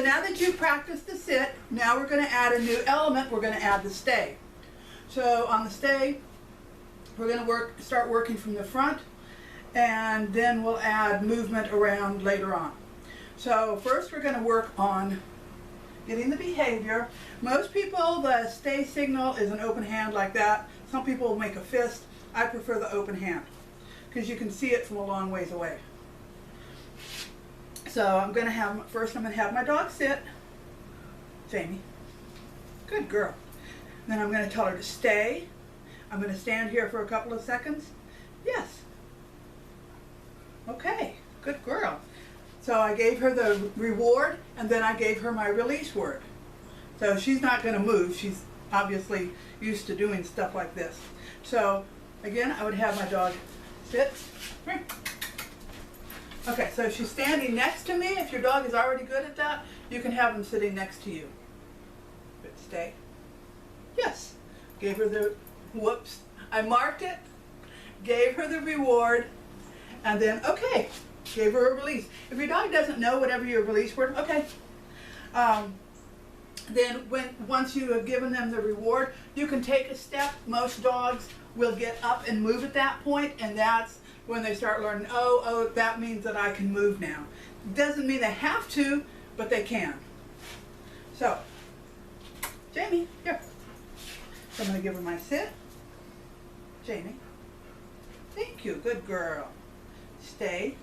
So now that you've practiced the sit, now we're going to add a new element. We're going to add the stay. So on the stay, we're going to start working from the front, and then we'll add movement around later on. So first we're going to work on getting the behavior. Most people, the stay signal is an open hand like that. Some people will make a fist. I prefer the open hand because you can see it from a long ways away. So I'm going to have, first I'm going to have my dog sit. Jamie. Good girl. Then I'm going to tell her to stay. I'm going to stand here for a couple of seconds. Yes. Okay. Good girl. So I gave her the reward, and then I gave her my release word. So she's not going to move. She's obviously used to doing stuff like this. So again, I would have my dog sit. Okay, so she's standing next to me. If your dog is already good at that, you can have him sitting next to you. Good, stay. Yes. Gave her the, whoops, I marked it, gave her the reward, and then, okay, gave her a release. If your dog doesn't know whatever your release word, okay. Then once you have given them the reward, you can take a step. Most dogs will get up and move at that point, and that's when they start learning, oh, that means that I can move now. Doesn't mean they have to, but they can. So, Jamie, here. So I'm going to give her my sit. Jamie. Thank you, good girl. Stay.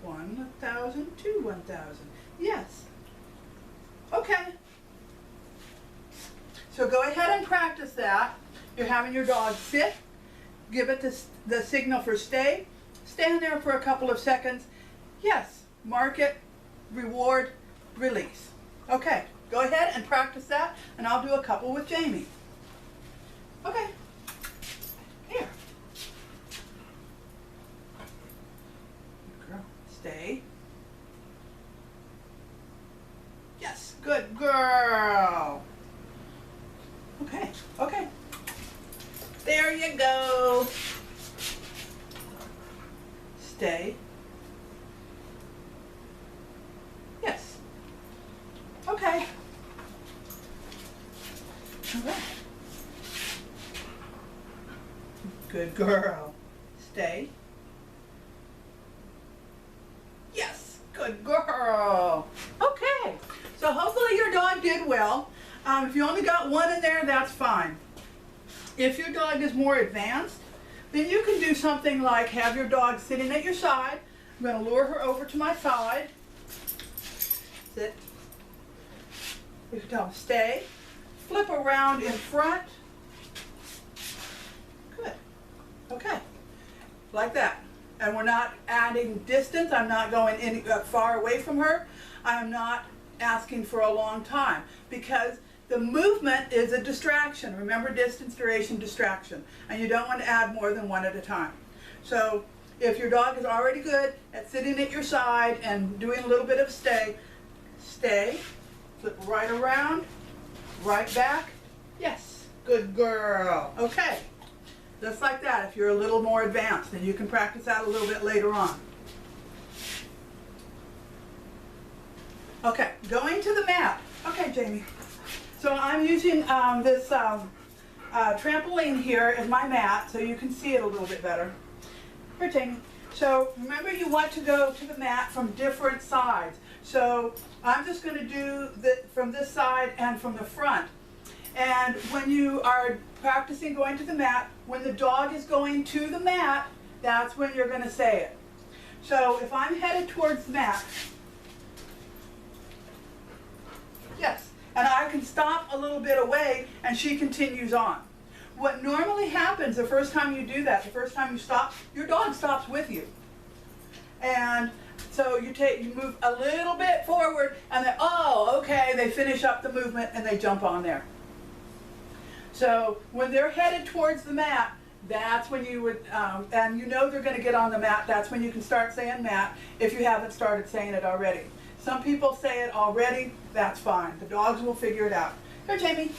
1,000 to 1,000. Yes. Okay. So go ahead and practice that. You're having your dog sit. Give it the signal for stay. Stand there for a couple of seconds. Yes. Mark it. Reward. Release. Okay. Go ahead and practice that, and I'll do a couple with Jamie. Okay. Here. Good girl. Stay. Yes. Good girl. Okay. Okay. There you go. Stay. Yes. Okay. All right. Good girl. Stay. Yes. Good girl. Okay. So hopefully your dog did well. If you only got one in there, that's fine. If your dog is more advanced, then you can do something like have your dog sitting at your side. I'm going to lure her over to my side. Sit. You can tell them stay. Flip around in front. Good. Okay. Like that. And we're not adding distance. I'm not going any far away from her. I'm not asking for a long time because the movement is a distraction. Remember, distance, duration, distraction. And you don't want to add more than one at a time. So if your dog is already good at sitting at your side and doing a little bit of stay, stay, flip right around, right back. Yes, good girl. Okay, just like that. If you're a little more advanced, then you can practice that a little bit later on. Okay, going to the mat. Okay, Jamie. So I'm using this trampoline here as my mat so you can see it a little bit better. Here, Jamie. So remember, you want to go to the mat from different sides. So I'm just going to do from this side and from the front. And when you are practicing going to the mat, when the dog is going to the mat, that's when you're going to say it. So if I'm headed towards the mat, yes. And I can stop a little bit away and she continues on. What normally happens the first time you do that, the first time you stop, your dog stops with you. And so you move a little bit forward and then, oh, okay, they finish up the movement and they jump on there. So when they're headed towards the mat, that's when you would, and you know they're going to get on the mat, that's when you can start saying mat if you haven't started saying it already. Some people say it already, that's fine. The dogs will figure it out. Here, Jamie.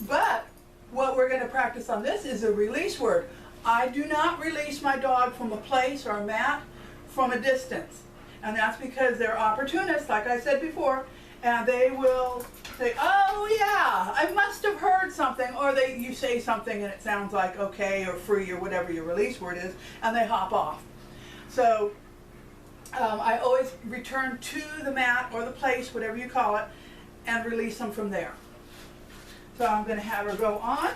But what we're going to practice on this is a release word. I do not release my dog from a place or a mat from a distance. And that's because there are opportunities this, like I said before, and they will say, oh yeah, I must have heard something, or you say something and it sounds like okay or free or whatever your release word is, and they hop off. So I always return to the mat or the place, whatever you call it, and release them from there. So I'm going to have her go on.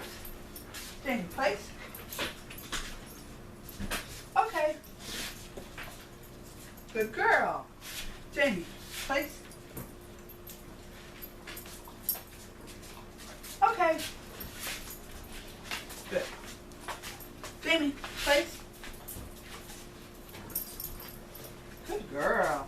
Jamie, place. Okay. Good girl. Jamie, place. Okay. Good. Jamie, place. Good girl.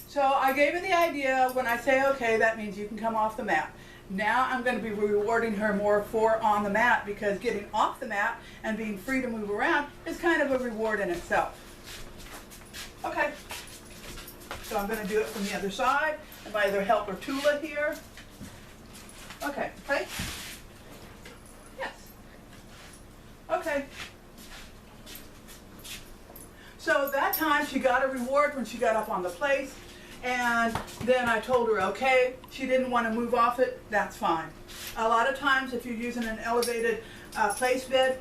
So I gave her the idea, when I say okay, that means you can come off the mat. Now I'm going to be rewarding her more for on the mat, because getting off the mat and being free to move around is kind of a reward in itself. Okay. So I'm going to do it from the other side, and my other helper Tula here. Okay, right? Yes. Okay. So that time she got a reward when she got up on the place, and then I told her okay. She didn't want to move off it, that's fine. A lot of times if you're using an elevated place bed,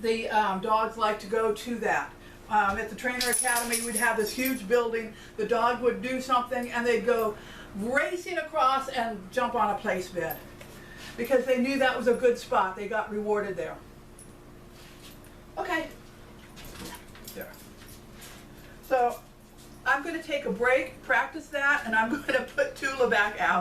the dogs like to go to that. At the Trainer Academy, we'd have this huge building. The dog would do something and they'd go racing across and jump on a place bed, because they knew that was a good spot. They got rewarded there. Okay. There. So I'm going to take a break, practice that, and I'm going to put Tula back out.